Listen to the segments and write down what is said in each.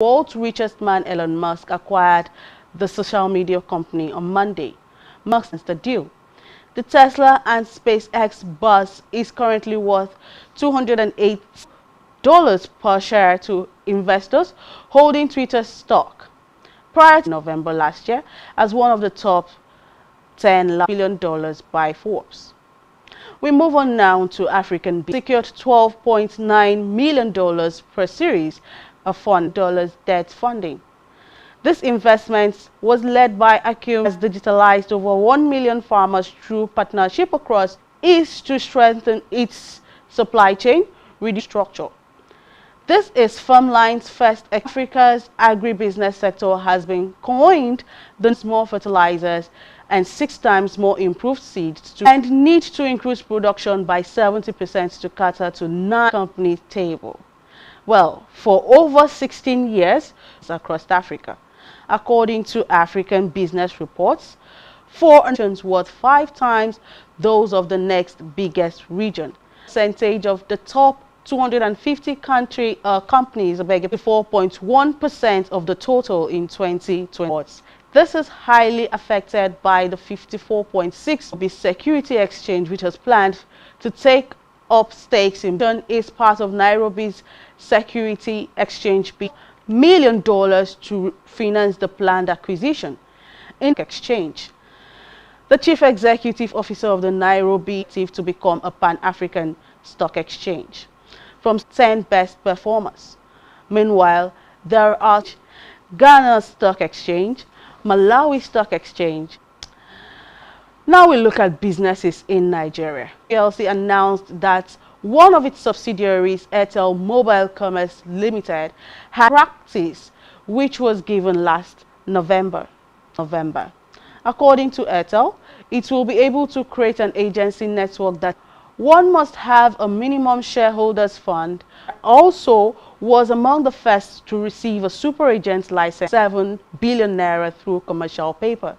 World's richest man Elon Musk acquired the social media company on Monday. Musk announced the deal. The Tesla and SpaceX buzz is currently worth $208 per share to investors holding Twitter stock, prior to November last year as one of the top $10 billion by Forbes. We move on now to African secured $12.9 million per series of fund debt funding. This investment was led by Acum, has digitalized over 1 million farmers through partnership across East to strengthen its supply chain structure. This is Farmline's first. Africa's agribusiness sector has been coined the more fertilizers and 6 times more improved seeds and need to increase production by 70% to cater to 9 companies' table. Well, for over 16 years across Africa. According to African business reports, 4 nations worth 5 times those of the next biggest region. Percentage of the top 250 companies, 4.1% of the total in 2020. This is highly affected by the 54.6 of the Security Exchange, which has planned to take up stakes in is part of Nairobi's Security Exchange $1 million to finance the planned acquisition in exchange. The chief executive officer of the Nairobi to become a pan-African stock exchange from 10 best performers. Meanwhile, there are Ghana Stock Exchange, Malawi Stock Exchange. Now we look at businesses in Nigeria. PLC announced that one of its subsidiaries, Airtel Mobile Commerce Limited, had practice which was given last November. According to Airtel, it will be able to create an agency network that one must have a minimum shareholders fund. Also was among the first to receive a super agent license, 7 billion naira through commercial paper.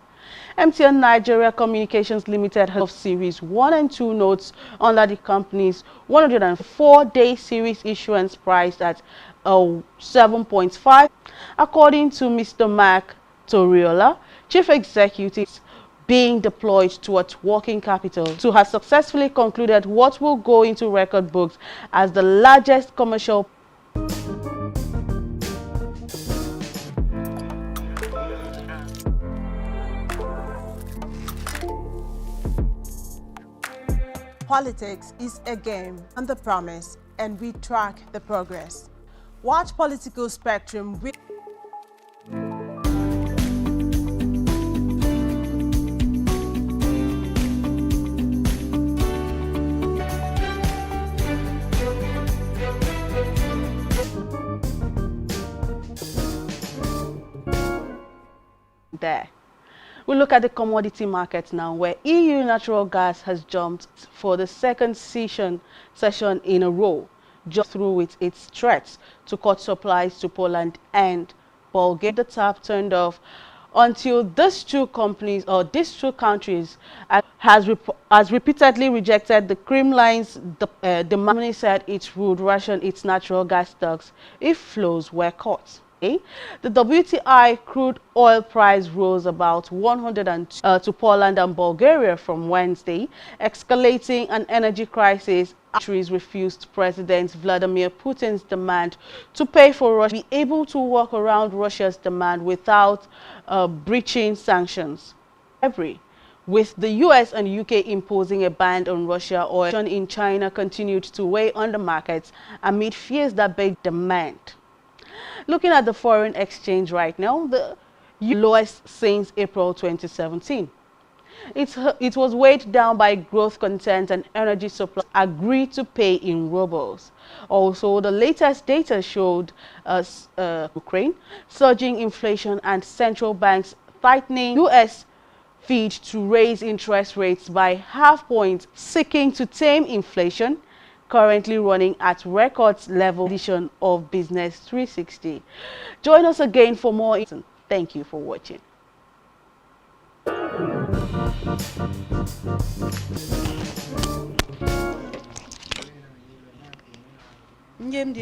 MTN Nigeria Communications Limited has Series 1 and 2 notes under the company's 104-day series issuance priced at 7.5. According to Mr. Mark Toriola, Chief Executive, being deployed towards working capital to have successfully concluded what will go into record books as the largest commercial Politics is a game and the promise, and we track the progress. Watch Political Spectrum with there. We look at the commodity market now, where EU natural gas has jumped for the second session in a row, just through with its threats to cut supplies to Poland and Bulgaria. The tap turned off until these two countries has repeatedly rejected the Kremlin's demand. Said it would ration its natural gas stocks if flows were cut. The WTI crude oil price rose about 102 to Poland and Bulgaria from Wednesday, escalating an energy crisis. Countries refused President Vladimir Putin's demand to pay for Russia to be able to work around Russia's demand without breaching sanctions. With the US and UK imposing a ban on Russia, oil in China continued to weigh on the markets amid fears that big demand. Looking at the foreign exchange right now, the lowest since April 2017. It was weighed down by growth content and energy supply agreed to pay in rubles. Also, the latest data showed Ukraine, surging inflation and central banks tightening US Fed to raise interest rates by half point, seeking to tame inflation, currently running at record level. Edition of Business 360. Join us again for more. Thank you for watching. Njem